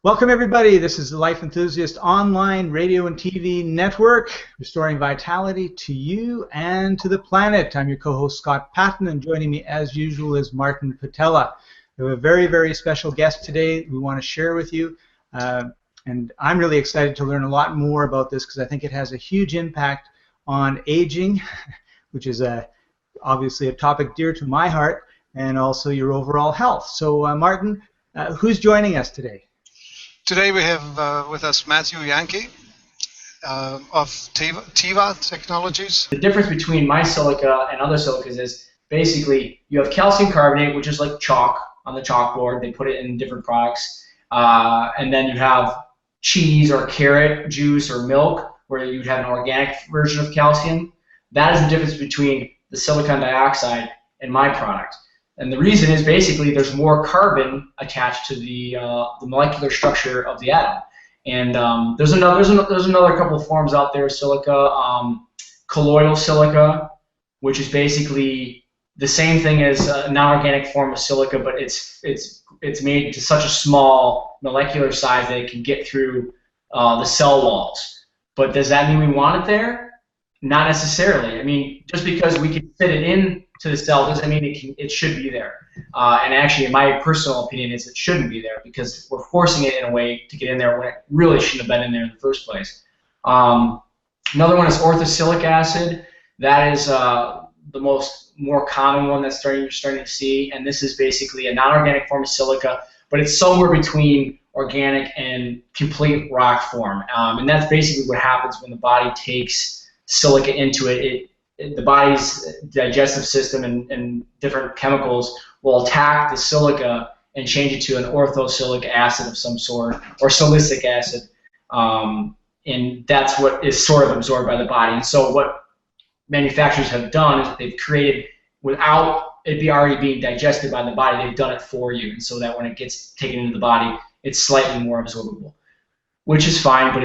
Welcome everybody, this is the Life Enthusiast online radio and TV network, restoring vitality to you and to the planet. I'm your co-host Scott Patton, and joining me as usual is Martin Patella. We have a very, very special guest today we want to share with you, and I'm really excited to learn a lot more about this because I think it has a huge impact on aging, which is obviously a topic dear to my heart, and also your overall health. So Martin, who's joining us today? Today we have with us Matthew Yankee of Teva Technologies. The difference between my silica and other silicas is basically you have calcium carbonate, which is like chalk on the chalkboard. They put it in different products. And then you have cheese or carrot juice or milk, where you'd have an organic version of calcium. That is the difference between the silicon dioxide and my product. And the reason is basically there's more carbon attached to the molecular structure of the atom. And there's another couple of forms out there, silica, colloidal silica, which is basically the same thing as a non-organic form of silica, but it's made to such a small molecular size that it can get through the cell walls. But does that mean we want it there? Not necessarily. I mean, just because we can fit it in to the cell doesn't mean it should be there. And actually, in my personal opinion, is it shouldn't be there because we're forcing it in a way to get in there when it really shouldn't have been in there in the first place. Another one is orthosilic acid. That is the more common one that you're starting to see, and this is basically a non-organic form of silica, but it's somewhere between organic and complete rock form. And that's basically what happens when the body takes silica into it. The body's digestive system and different chemicals will attack the silica and change it to an orthosilic acid of some sort, or silicic acid, and that's what is sort of absorbed by the body. And so what manufacturers have done is they've created, without it already being digested by the body, they've done it for you, and so that when it gets taken into the body, it's slightly more absorbable, which is fine, but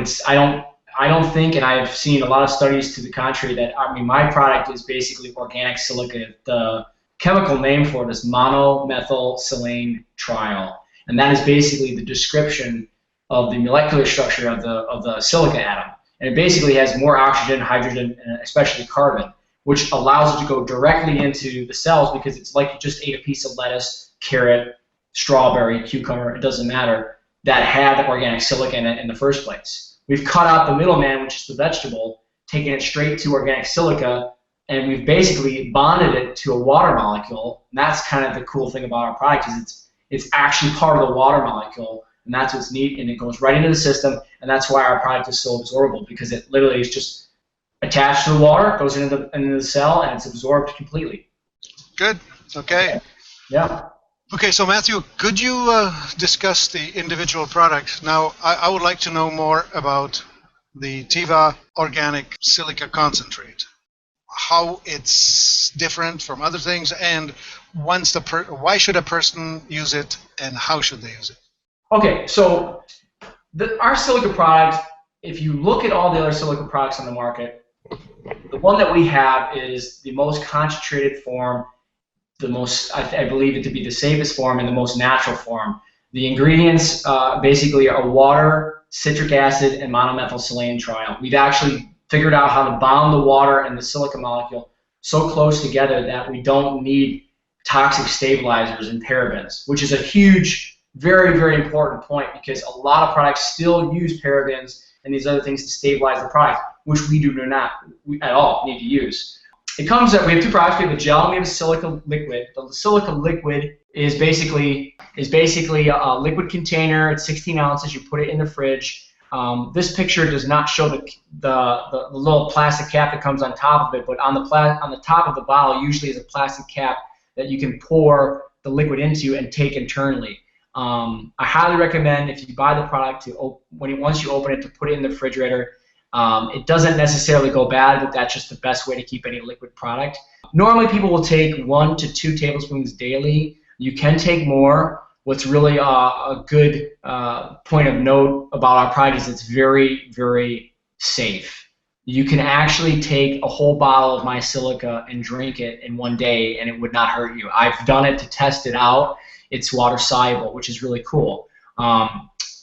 I don't think, and I've seen a lot of studies to the contrary, that my product is basically organic silica. The chemical name for it is monomethylsilane triol, and that is basically the description of the molecular structure of the silica atom. And it basically has more oxygen, hydrogen, and especially carbon, which allows it to go directly into the cells because it's like you just ate a piece of lettuce, carrot, strawberry, cucumber, it doesn't matter, that had organic silica in it in the first place. We've cut out the middleman, which is the vegetable, taken it straight to organic silica, and we've basically bonded it to a water molecule. And that's kind of the cool thing about our product, is it's actually part of the water molecule, and that's what's neat, and it goes right into the system, and that's why our product is so absorbable, because it literally is just attached to the water, goes into the cell, and it's absorbed completely. Good. Okay. Yeah. Okay, so Matthew, could you discuss the individual products? Now, I would like to know more about the Teva Organic Silica Concentrate, how it's different from other things, and why should a person use it, and how should they use it? Okay, so our silica product, if you look at all the other silica products on the market, the one that we have is the most concentrated form, the most, I believe it to be the safest form and the most natural form. The ingredients basically are water, citric acid, and monomethylsilane triol. We've actually figured out how to bond the water and the silica molecule so close together that we don't need toxic stabilizers and parabens, which is a huge, very, very important point, because a lot of products still use parabens and these other things to stabilize the product, which we do not at all need to use. It comes that we have two products. We have a gel and we have a silica liquid. The silica liquid is basically a liquid container. It's 16 ounces. You put it in the fridge. This picture does not show the little plastic cap that comes on top of it, but on the top of the bottle usually is a plastic cap that you can pour the liquid into and take internally. I highly recommend, if you buy the product, once you open it, to put it in the refrigerator. It doesn't necessarily go bad, but that's just the best way to keep any liquid product. Normally people will take 1 to 2 tablespoons daily. You can take more. What's really a good point of note about our product is it's very, very safe. You can actually take a whole bottle of my silica and drink it in one day and it would not hurt you. I've done it to test it out. It's water soluble, which is really cool.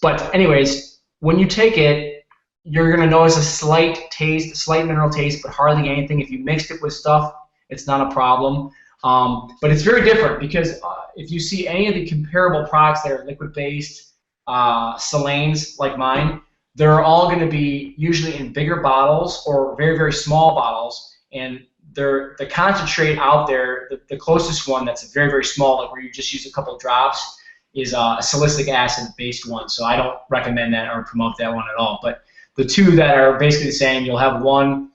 But anyways, when you take it, you're going to notice a slight taste, a slight mineral taste, but hardly anything. If you mixed it with stuff, it's not a problem. But it's very different because if you see any of the comparable products that are liquid-based, salanes like mine, they're all going to be usually in bigger bottles or very, very small bottles. And the concentrate out there, the closest one that's very, very small, like where you just use a couple of drops, is a salicylic acid-based one. So I don't recommend that or promote that one at all. But the two that are basically the same, you'll have one,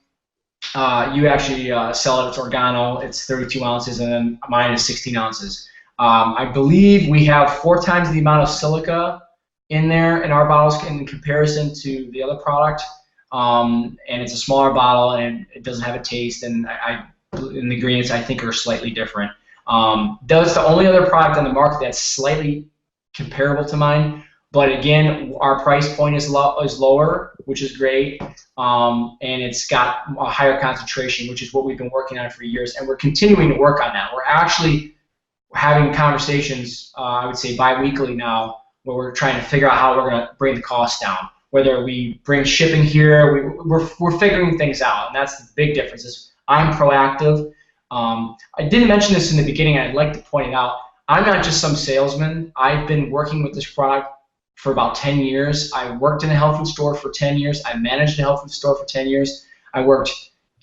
you actually sell it, it's Organo, it's 32 ounces, and then mine is 16 ounces. I believe we have 4 times the amount of silica in there in our bottles in comparison to the other product. And it's a smaller bottle, and it doesn't have a taste, and the ingredients I think are slightly different. That's the only other product on the market that's slightly comparable to mine, but again, our price point is lower, which is great, and it's got a higher concentration, which is what we've been working on for years, and we're continuing to work on that. We're actually having conversations, I would say bi-weekly now, where we're trying to figure out how we're going to bring the cost down. Whether we bring shipping here, we're figuring things out, and that's the big difference. Is I'm proactive. I didn't mention this in the beginning. I'd like to point it out. I'm not just some salesman. I've been working with this product for about 10 years. I worked in a health food store for 10 years. I managed a health food store for 10 years. I worked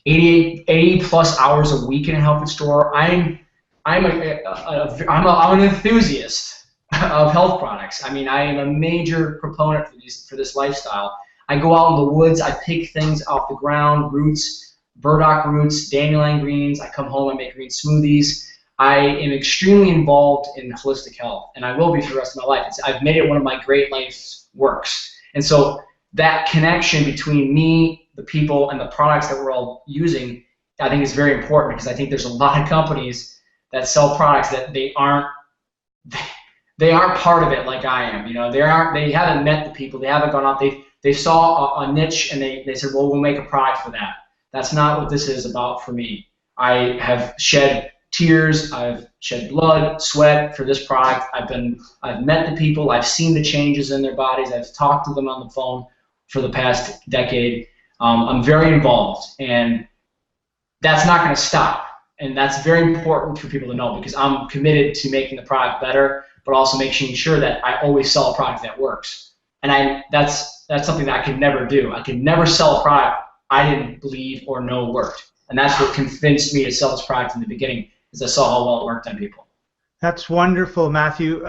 80 plus hours a week in a health food store. I'm an enthusiast of health products. I mean, I am a major proponent for this lifestyle. I go out in the woods. I pick things off the ground, roots, burdock roots, dandelion greens. I come home and make green smoothies. I am extremely involved in holistic health, and I will be for the rest of my life. I've made it one of my great life's works. And so that connection between me, the people, and the products that we're all using, I think is very important, because I think there's a lot of companies that sell products that they aren't part of it like I am. You know, they haven't met the people. They haven't gone out. They saw a niche and they said, well, we'll make a product for that. That's not what this is about for me. I have shed tears. I've shed blood, sweat for this product. I've met the people. I've seen the changes in their bodies. I've talked to them on the phone for the past decade. I'm very involved, and that's not going to stop. And that's very important for people to know, because I'm committed to making the product better, but also making sure that I always sell a product that works. And that's something that I could never do. I could never sell a product I didn't believe or know worked. And that's what convinced me to sell this product in the beginning, is I saw how well it worked on people. That's wonderful, Matthew.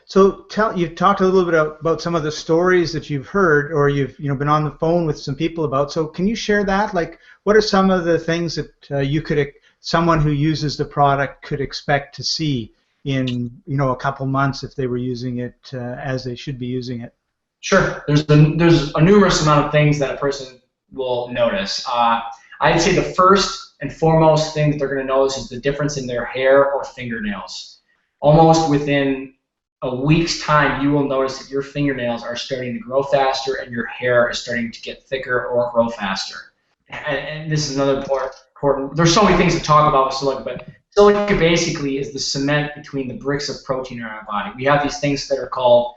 So you've talked a little bit about some of the stories that you've heard, or you've been on the phone with some people about. So can you share that? Like, what are some of the things that someone who uses the product could expect to see in a couple months if they were using it as they should be using it? Sure. There's a numerous amount of things that a person will notice. I'd say the first and foremost thing that they're going to notice is the difference in their hair or fingernails. Almost within a week's time, you will notice that your fingernails are starting to grow faster and your hair is starting to get thicker or grow faster. And this is another important. There's so many things to talk about with silica, but silica basically is the cement between the bricks of protein in our body. We have these things that are called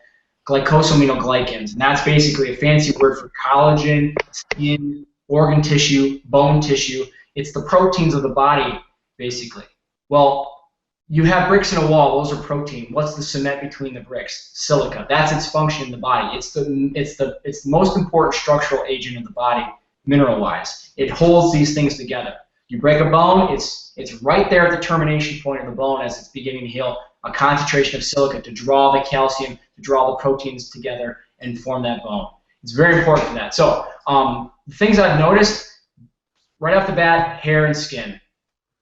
glycosaminoglycans, and that's basically a fancy word for collagen, skin, organ tissue, bone tissue. It's the proteins of the body, basically. Well, you have bricks in a wall. Those are protein. What's the cement between the bricks? Silica. That's its function in the body. It's the most important structural agent in the body, mineral-wise. It holds these things together. You break a bone, it's right there at the termination point of the bone as it's beginning to heal, a concentration of silica to draw the calcium, to draw the proteins together and form that bone. It's very important for that. So the things I've noticed, right off the bat, hair and skin.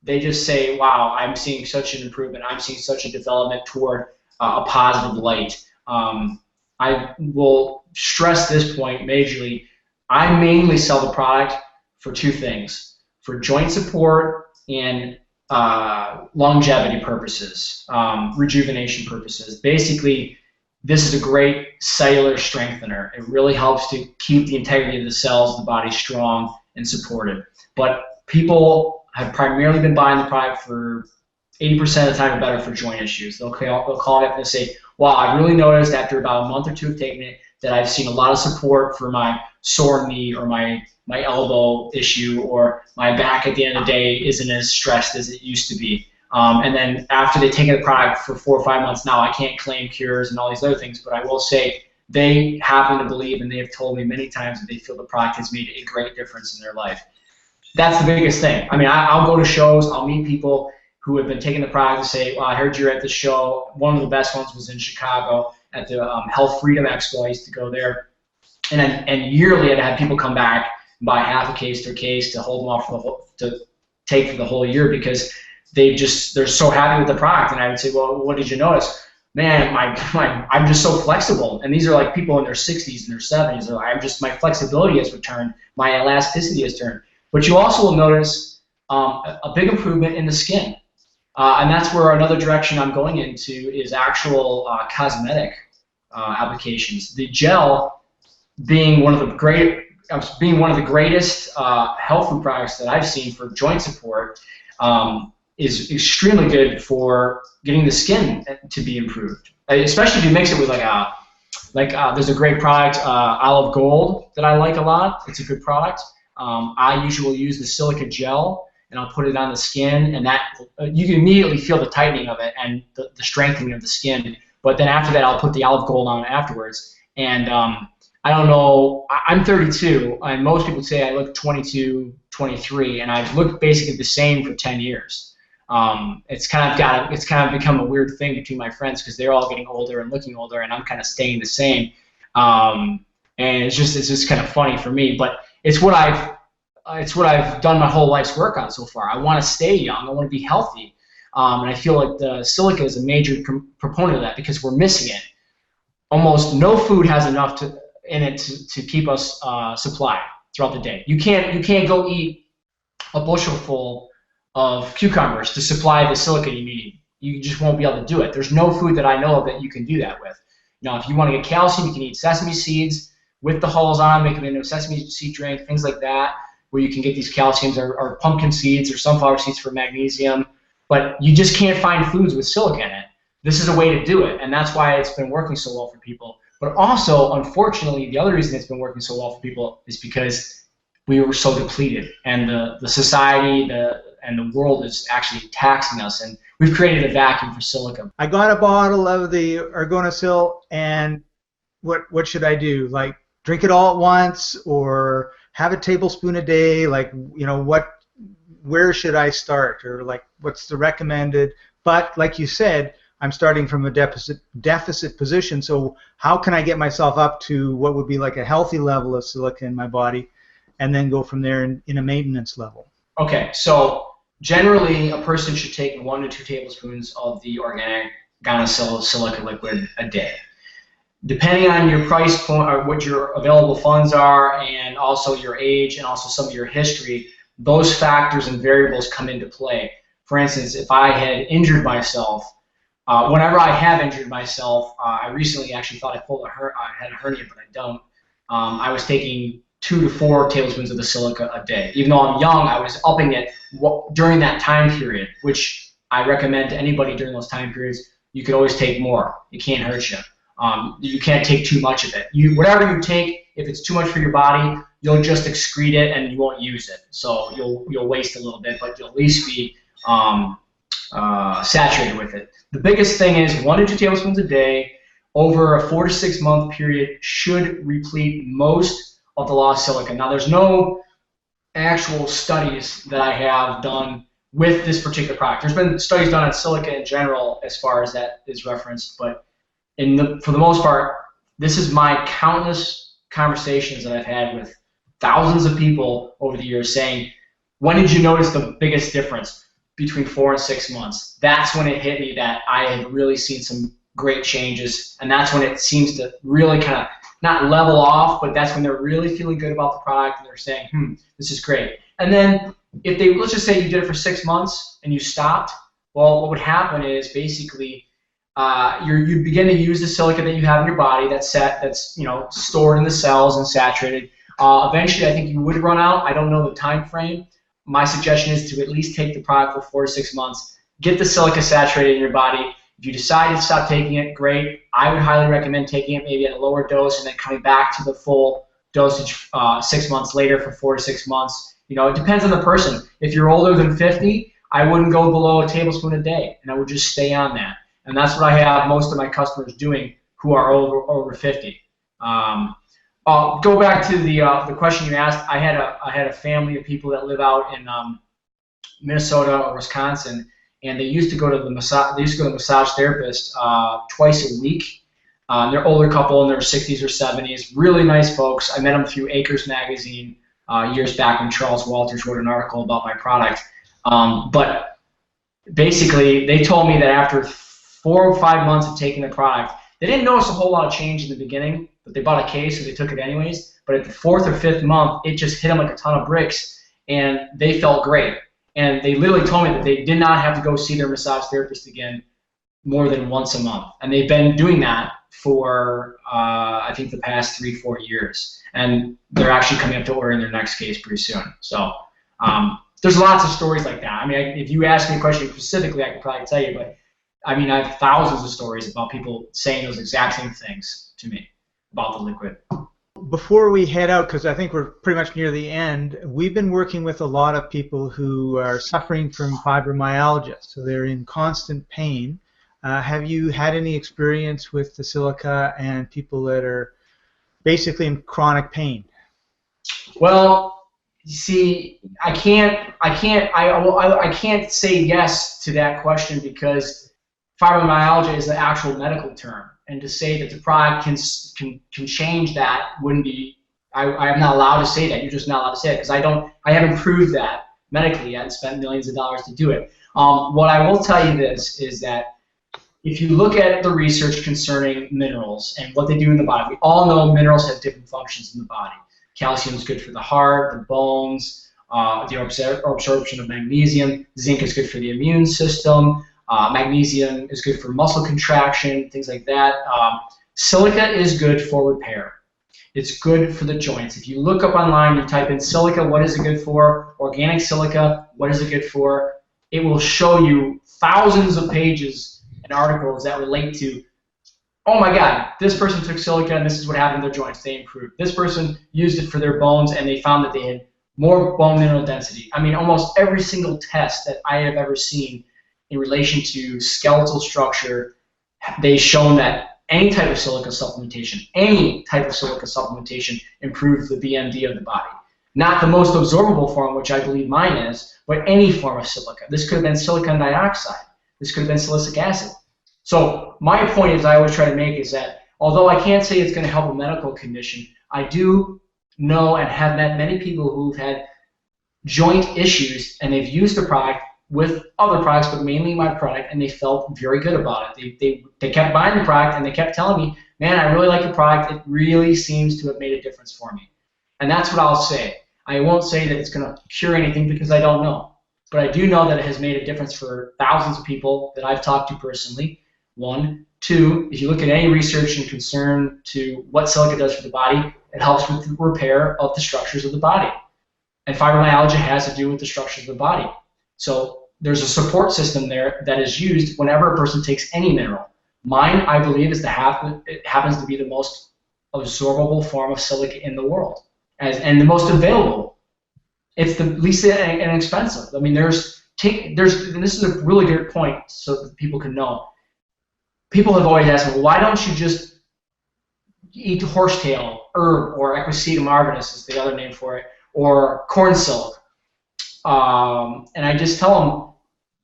They just say, wow, I'm seeing such an improvement. I'm seeing such a development toward a positive light. I will stress this point majorly. I mainly sell the product for two things: for joint support and longevity purposes, rejuvenation purposes. Basically, this is a great cellular strengthener. It really helps to keep the integrity of the cells of the body strong and supported. But people have primarily been buying the product for 80% of the time or better for joint issues. They'll call it up and say, wow, I really noticed after about a month or two of taking it, that I've seen a lot of support for my sore knee or my elbow issue, or my back at the end of the day isn't as stressed as it used to be. And then after they've taken the product for 4 or 5 months now, I can't claim cures and all these other things, but I will say they happen to believe, and they have told me many times, that they feel the product has made a great difference in their life. That's the biggest thing. I mean, I'll go to shows, I'll meet people who have been taking the product and say, well, I heard you're at the show. One of the best ones was in Chicago at the Health Freedom Expo. I used to go there. And yearly I'd have people come back and buy half a case to a case to hold them off for the whole, to take for the whole year, because they're so happy with the product. And I would say, well, what did you notice? Man, I'm just so flexible. And these are like people in their 60s and their 70s. They're like, my flexibility has returned, my elasticity has turned. But you also will notice a big improvement in the skin. And that's where another direction I'm going into is actual cosmetic applications. The gel, being one of the greatest health food products that I've seen for joint support, is extremely good for getting the skin to be improved. Especially if you mix it with there's a great product, Olive Gold, that I like a lot. It's a good product. I usually use the silica gel, and I'll put it on the skin, and that you can immediately feel the tightening of it and the strengthening of the skin. But then after that, I'll put the Olive Gold on afterwards. And I don't know, I'm 32, and most people say I look 22, 23, and I've looked basically the same for 10 years. It's kind of become a weird thing between my friends, because they're all getting older and looking older, and I'm kind of staying the same. And it's just kind of funny for me, but it's what I've done my whole life's work on so far. I want to stay young. I want to be healthy, and I feel like the silica is a major proponent of that, because we're missing it. Almost no food has enough in it to keep us supplied throughout the day. You can't go eat a bushel full of cucumbers to supply the silica you need. You just won't be able to do it. There's no food that I know of that you can do that with. Now, if you want to get calcium, you can eat sesame seeds with the hulls on, make them into a sesame seed drink, things like that, where you can get these calciums, or pumpkin seeds or sunflower seeds for magnesium. But you just can't find foods with silica in it. This is a way to do it, and that's why it's been working so well for people. But also, unfortunately, the other reason it's been working so well for people is because we were so depleted, and the society and the world is actually taxing us, and we've created a vacuum for silica. I got a bottle of the Organosil, and what should I do? Like, drink it all at once, or have a tablespoon a day? Like, where should I start, or like, what's the recommended? But like you said, I'm starting from a deficit position, so how can I get myself up to what would be like a healthy level of silica in my body, and then go from there in a maintenance level? Okay, so generally a person should take 1 to 2 tablespoons of the Organosil Silica liquid a day. Depending on your price point, or what your available funds are, and also your age, and also some of your history, those factors and variables come into play. For instance, if I had injured myself, whenever I have injured myself, I recently actually thought I had a hernia, but I don't. I was taking 2 to 4 tablespoons of the silica a day. Even though I'm young, I was upping it during that time period, which I recommend to anybody during those time periods. You could always take more. It can't hurt you. You can't take too much of it. Whatever you take, if it's too much for your body, you'll just excrete it and you won't use it. So you'll waste a little bit, but you'll at least be saturated with it. The biggest thing is 1 to 2 tablespoons a day over a 4 to 6 month period should replete most of the lost silica. Now, there's no actual studies that I have done with this particular product. There's been studies done on silica in general as far as that is referenced, but for the most part, this is my countless conversations that I've had with thousands of people over the years saying, when did you notice the biggest difference between 4 and 6 months? That's when it hit me that I had really seen some great changes, and that's when it seems to really kind of not level off, but that's when they're really feeling good about the product, and they're saying, this is great. And then if let's just say you did it for 6 months and you stopped, well, what would happen is basically you begin to use the silica that you have in your body that's stored in the cells and saturated. Eventually, I think you would run out. I don't know the time frame. My suggestion is to at least take the product for 4 to 6 months, get the silica saturated in your body, If you decide to stop taking it, great. I would highly recommend taking it maybe at a lower dose and then coming back to the full dosage 6 months later for 4 to 6 months. You know, it depends on the person. If you're older than 50, I wouldn't go below a tablespoon a day, and I would just stay on that. And that's what I have most of my customers doing who are over 50. I'll go back to the question you asked. I had a family of people that live out in Minnesota or Wisconsin, and they used to go to the massage therapist twice a week. They're older couple in their 60s or 70s, really nice folks. I met them through Acres magazine years back when Charles Walters wrote an article about my product. But basically, they told me that after 4 or 5 months of taking the product, they didn't notice a whole lot of change in the beginning, but they bought a case, so they took it anyways. But at the 4th or 5th month, it just hit them like a ton of bricks, and they felt great. And they literally told me that they did not have to go see their massage therapist again more than once a month. And they've been doing that for, I think, the past 3-4 years. And they're actually coming up to ordering their next case pretty soon. So there's lots of stories like that. I mean, if you ask me a question specifically, I could probably tell you, but I mean, I have thousands of stories about people saying those exact same things to me about the liquid. Before we head out, because I think we're pretty much near the end, we've been working with a lot of people who are suffering from fibromyalgia, so they're in constant pain. Have you had any experience with the silica and people that are basically in chronic pain? Well, you see, I can't say yes to that question because fibromyalgia is the actual medical term, and to say that the product can change that wouldn't be. I'm not allowed to say that. You're just not allowed to say it because I haven't proved that medically yet and spent millions of dollars to do it. What I will tell you this is that if you look at the research concerning minerals and what they do in the body, we all know minerals have different functions in the body. Calcium is good for the heart, the bones, the absorption of magnesium. Zinc is good for the immune system. Magnesium is good for muscle contraction, things like that. Silica is good for repair. It's good for the joints. If you look up online, you type in silica, what is it good for? Organic silica, what is it good for? It will show you thousands of pages and articles that relate to, oh my God, this person took silica and this is what happened to their joints. They improved. This person used it for their bones and they found that they had more bone mineral density. I mean, almost every single test that I have ever seen in relation to skeletal structure, they've shown that any type of silica supplementation improves the BMD of the body. Not the most absorbable form, which I believe mine is, but any form of silica. This could have been silicon dioxide. This could have been silicic acid. So my point is I always try to make is that although I can't say it's going to help a medical condition, I do know and have met many people who've had joint issues and they've used the product with other products, but mainly my product, and they felt very good about it. They kept buying the product, and they kept telling me, man, I really like the product. It really seems to have made a difference for me. And that's what I'll say. I won't say that it's going to cure anything because I don't know. But I do know that it has made a difference for thousands of people that I've talked to personally. 1. 2, if you look at any research in concern to what silica does for the body, it helps with the repair of the structures of the body. And fibromyalgia has to do with the structures of the body. So there's a support system there that is used whenever a person takes any mineral. Mine, I believe, it happens to be the most absorbable form of silica in the world, and the most available. It's the least inexpensive. I mean, and this is a really good point so that people can know. People have always asked me, well, why don't you just eat horsetail herb, or Equisetum arborescens is the other name for it, or corn silk? And I just tell them,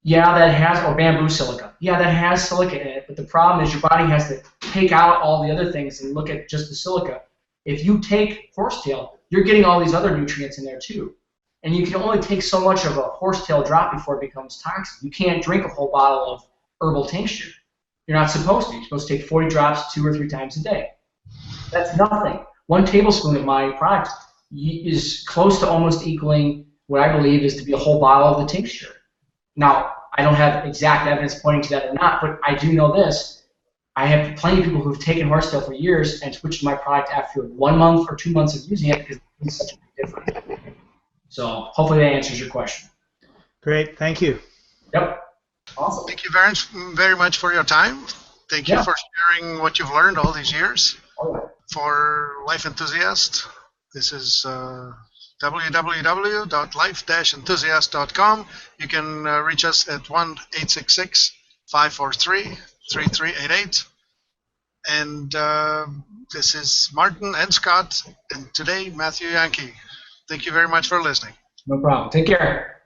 yeah, that has, or bamboo silica. Yeah, that has silica in it, but the problem is your body has to take out all the other things and look at just the silica. If you take horsetail, you're getting all these other nutrients in there too. And you can only take so much of a horsetail drop before it becomes toxic. You can't drink a whole bottle of herbal tincture. You're not supposed to. You're supposed to take 40 drops 2 or 3 times a day. That's nothing. 1 tablespoon of my product is close to almost equaling what I believe is to be a whole bottle of the tincture. Now, I don't have exact evidence pointing to that or not, but I do know this. I have plenty of people who've taken horsetail for years and switched to my product after 1 month or 2 months of using it because it's such a big difference. So hopefully that answers your question. Great, thank you. Yep. Awesome. Thank you very much for your time. Thank you for sharing what you've learned all these years. All right. For Life Enthusiast, this is www.life-enthusiast.com. You can reach us at 1-866-543-3388. And this is Martin and Scott, and today Matthew Yankee. Thank you very much for listening. No problem. Take care.